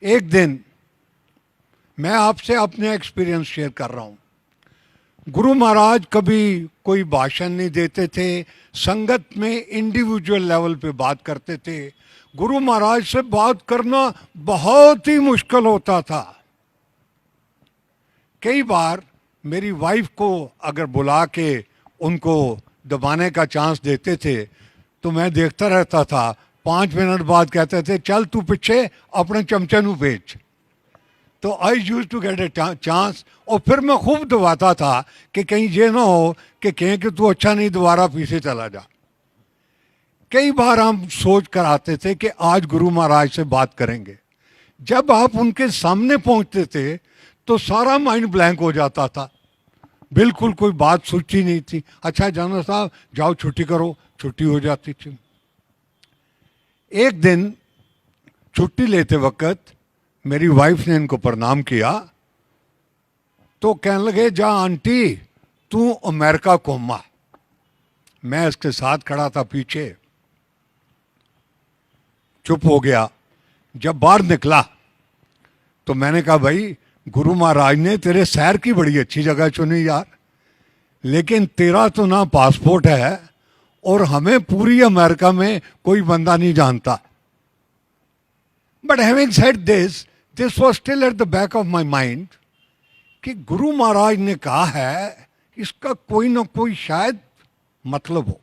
एक दिन मैं आपसे अपने एक्सपीरियंस शेयर कर रहा हूँ। गुरु महाराज कभी कोई भाषण नहीं देते थे, संगत में इंडिविजुअल लेवल पे बात करते थे। गुरु महाराज से बात करना बहुत ही मुश्किल होता था। कई बार मेरी वाइफ को अगर बुला के उनको दबाने का चांस देते थे तो मैं देखता रहता था। 5 मिनट बाद कहते थे चल तू पीछे अपने चमचे नू भेज। तो I use to get a chance और फिर मैं खूब दबाता था कि कहीं ये ना हो कि कहें कि तू अच्छा नहीं, दोबारा पीछे चला जा। कई बार हम सोच कर आते थे कि आज गुरु महाराज से बात करेंगे। जब आप उनके सामने पहुंचते थे तो सारा माइंड ब्लैंक हो जाता था, बिल्कुल कोई बात सोची नहीं थी। अच्छा जानना साहब जाओ छुट्टी करो, छुट्टी हो जाती थी। एक दिन छुट्टी लेते वक्त मेरी वाइफ ने इनको प्रणाम किया तो कहने लगे जा आंटी तू अमेरिका घूमा। मैं इसके साथ खड़ा था पीछे, चुप हो गया। जब बाहर निकला तो मैंने कहा भाई गुरु महाराज ने तेरे शहर की बड़ी अच्छी जगह चुनी यार, लेकिन तेरा तो ना पासपोर्ट है और हमें पूरी अमेरिका में कोई बंदा नहीं जानता। But having said this was still at the back of my mind कि गुरु महाराज ने कहा है, इसका कोई ना कोई शायद मतलब हो।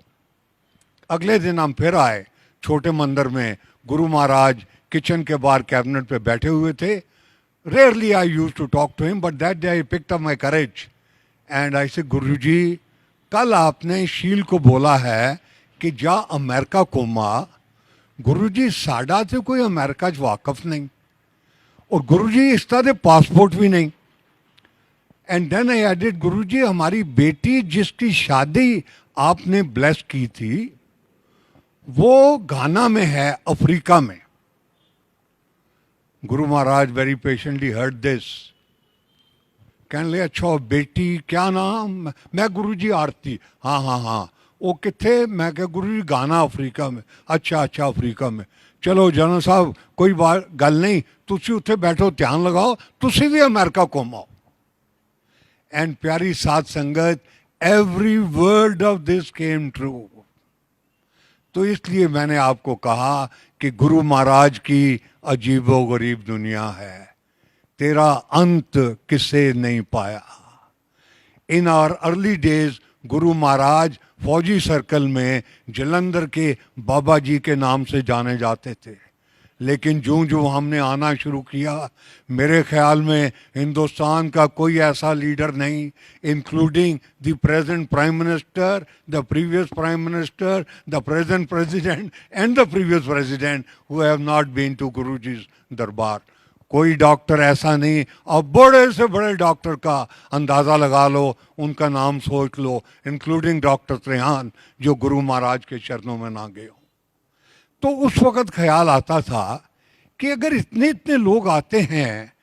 अगले दिन हम फिर आए छोटे मंदिर में। गुरु महाराज किचन के बाहर कैबिनेट पे बैठे हुए थे। Rarely I use to talk to him but that day I picked up my courage and I say Guruji कल आपने शील को बोला है कि जा अमेरिका घूमा। गुरुजी साडा तो कोई अमेरिका च वाकफ नहीं और गुरुजी इस तरह पासपोर्ट भी नहीं। एंड देन आई एडेड गुरुजी हमारी बेटी जिसकी शादी आपने ब्लेस की थी वो घाना में है, अफ्रीका में। Guru Maharaj very patiently heard this. कहने लगे अच्छा बेटी क्या नाम? मैं गुरुजी आरती। हाँ हाँ हाँ। वो किथे? मैं क्या गुरुजी घाना अफ्रीका में। अच्छा अच्छा अफ्रीका में। चलो जनरल साहब कोई बात गल नहीं, तुसी उत्थे बैठो ध्यान लगाओ, तुसी भी अमेरिका घूमो। एंड प्यारी साध संगत, every word of this came true. तो इसलिए मैंने आपको कहा कि गुरु महाराज की अजीबो गरीब दुनिया है, तेरा अंत किसे नहीं पाया। In our early days Guru Maharaj फौजी सर्कल में जलंधर के बाबा जी के नाम से जाने जाते थे, लेकिन जो जो हमने आना शुरू किया मेरे ख्याल में हिंदुस्तान का कोई ऐसा लीडर नहीं, including the present prime minister, the previous prime minister, the present president and the previous president who have not been to Guruji's दरबार। कोई डॉक्टर ऐसा नहीं, और बड़े से बड़े डॉक्टर का अंदाज़ा लगा लो, उनका नाम सोच लो, इंक्लूडिंग डॉक्टर त्रेहान जो गुरु महाराज के चरणों में ना गए हो। तो उस वक़्त ख्याल आता था कि अगर इतने इतने लोग आते हैं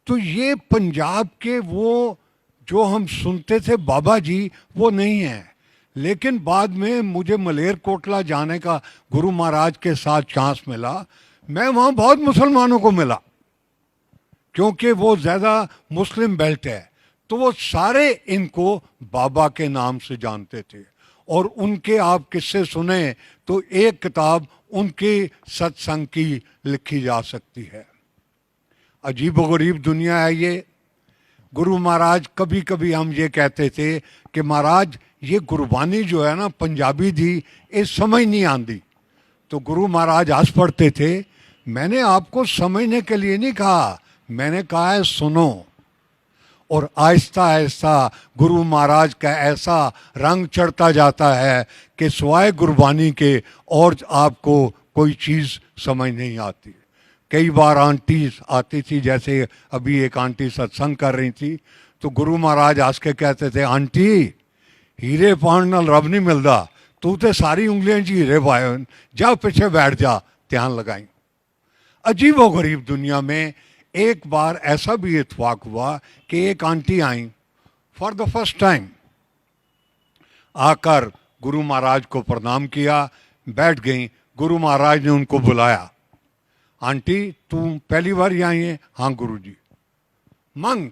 तो ये पंजाब के वो जो हम सुनते थे बाबा जी वो नहीं हैं। लेकिन बाद में मुझे मलेरकोटला जाने का गुरु महाराज के साथ चांस मिला। मैं वहाँ बहुत मुसलमानों को मिला क्योंकि वो ज़्यादा मुस्लिम बेल्ट है, तो वो सारे इनको बाबा के नाम से जानते थे और उनके आप किस्से सुने तो एक किताब उनके सत्संग की लिखी जा सकती है। अजीबोगरीब दुनिया है ये। गुरु महाराज कभी कभी हम ये कहते थे कि महाराज ये गुरबानी जो है ना पंजाबी दी ये समझ नहीं आती। तो गुरु महाराज हंस पड़ते थे। मैंने आपको समझने के लिए नहीं कहा, मैंने कहा है सुनो। और आहिस्ता आहिस्ता गुरु महाराज का ऐसा रंग चढ़ता जाता है कि सिवाय गुरबानी के और आपको कोई चीज़ समझ नहीं आती। कई बार आंटी आती थी, जैसे अभी एक आंटी सत्संग कर रही थी, तो गुरु महाराज हंस के कहते थे आंटी हीरे पाण नाल रब नहीं मिलता, तू तो सारी उंगलियां च हीरे पाए, जा पीछे बैठ जा, ध्यान लगाई। अजीबो गरीब दुनिया में एक बार ऐसा भी इत्तेफाक हुआ कि एक aunty I for the first time, आकर गुरु महाराज को प्रणाम किया, बैठ गई। गुरु महाराज ने उनको बुलाया। आंटी तू पहली बार ही आई है? हाँ गुरु जी। मंग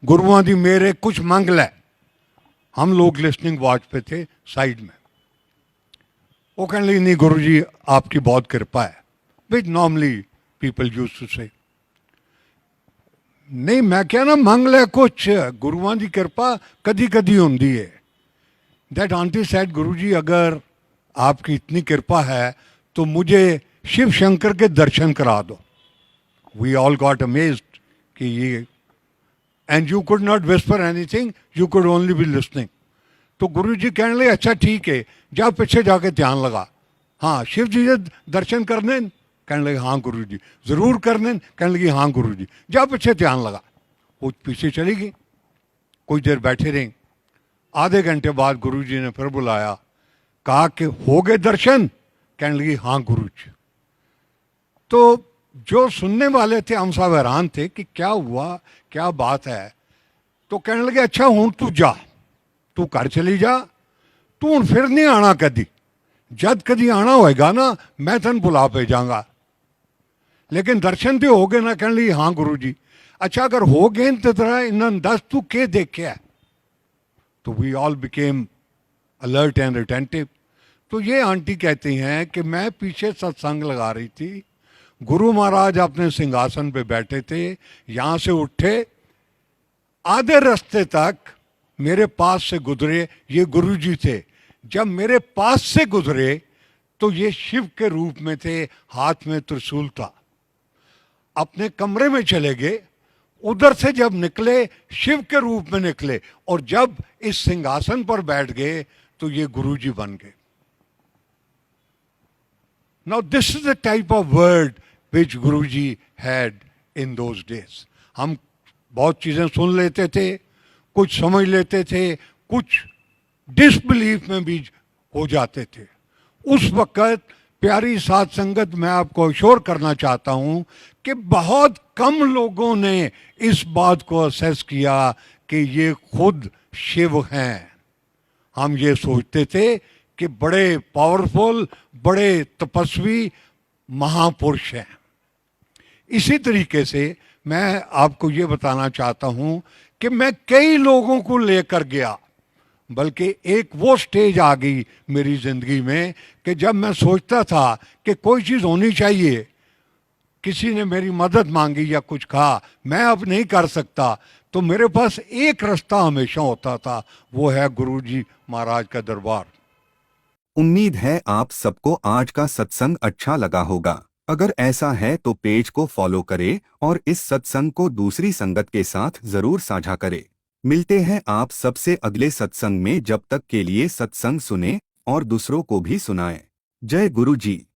गुरुआं दी मेरे कुछ मंग लै। हम लोग लिसनिंग वॉच पे थे साइड में। वो कहने लगी नहीं गुरु जी आपकी बहुत कृपा है, which normally people use to say. नहीं मैं क्या ना मंग लै कुछ, गुरुआं दी कृपा कदी कदी होंदी है। दैट आंटी सेड गुरु जी अगर आपकी इतनी कृपा है तो मुझे शिव शंकर के दर्शन करा दो। वी ऑल गॉट अमेज्ड कि ये, and you could not whisper anything, you could only be listening. तो गुरु जी कहने लगे अच्छा ठीक है, जा पीछे जाके ध्यान लगा। हाँ शिव जी के दर्शन करने? कहने लगे हाँ गुरु जी। जरूर करने? कहने लगी हाँ गुरु जी। जा पीछे ध्यान लगा। वो पीछे चली गई, कुछ देर बैठे रहे। आधे घंटे बाद गुरु जी ने फिर बुलाया, कहा कि हो गए दर्शन? कहने लगी हाँ गुरु जी। तो जो सुनने वाले थे हम सब हैरान थे कि क्या हुआ, क्या बात है। तो कहने लगे अच्छा हूं तू जा, तू घर चली जा, तू हूं फिर नहीं आना कदी, जद कदी आना होएगा ना मैं तेन बुला भेजांगा, लेकिन दर्शन तो हो गए ना? कहने लगी हाँ गुरु जी। अच्छा अगर हो गए तो तेरा इन्होंने दस तू के देखे? तो we all became alert and attentive. तो ये आंटी कहती हैं कि मैं पीछे सत्संग लगा रही थी, गुरु महाराज अपने सिंहासन पे बैठे थे, यहां से उठे, आधे रास्ते तक मेरे पास से गुजरे, ये गुरु जी थे। जब मेरे पास से गुजरे तो ये शिव के रूप में थे, हाथ में त्रिशूल था। अपने कमरे में चले गए, उधर से जब निकले शिव के रूप में निकले, और जब इस सिंहासन पर बैठ गए तो ये गुरु जी बन गए। Now this is the type of word which Guruji had in those days. हम बहुत चीज़ें सुन लेते थे, कुछ समझ लेते थे, कुछ डिसबिलीफ में भी हो जाते थे। उस वक़्त प्यारी साध संगत, मैं आपको अश्योर करना चाहता हूँ कि बहुत कम लोगों ने इस बात को असेस किया कि ये खुद शिव हैं। हम ये सोचते थे कि बड़े पावरफुल, बड़े तपस्वी महापुरुष हैं। इसी तरीके से मैं आपको ये बताना चाहता हूं कि मैं कई लोगों को लेकर गया, बल्कि एक वो स्टेज आ गई मेरी जिंदगी में कि जब मैं सोचता था कि कोई चीज़ होनी चाहिए, किसी ने मेरी मदद मांगी या कुछ कहा, मैं अब नहीं कर सकता, तो मेरे पास एक रास्ता हमेशा होता था, वो है गुरुजी महाराज का दरबार। उम्मीद है आप सबको आज का सत्संग अच्छा लगा होगा। अगर ऐसा है तो पेज को फॉलो करें और इस सत्संग को दूसरी संगत के साथ जरूर साझा करें। मिलते हैं आप सबसे अगले सत्संग में, जब तक के लिए सत्संग सुने और दूसरों को भी सुनाएं। जय गुरु जी।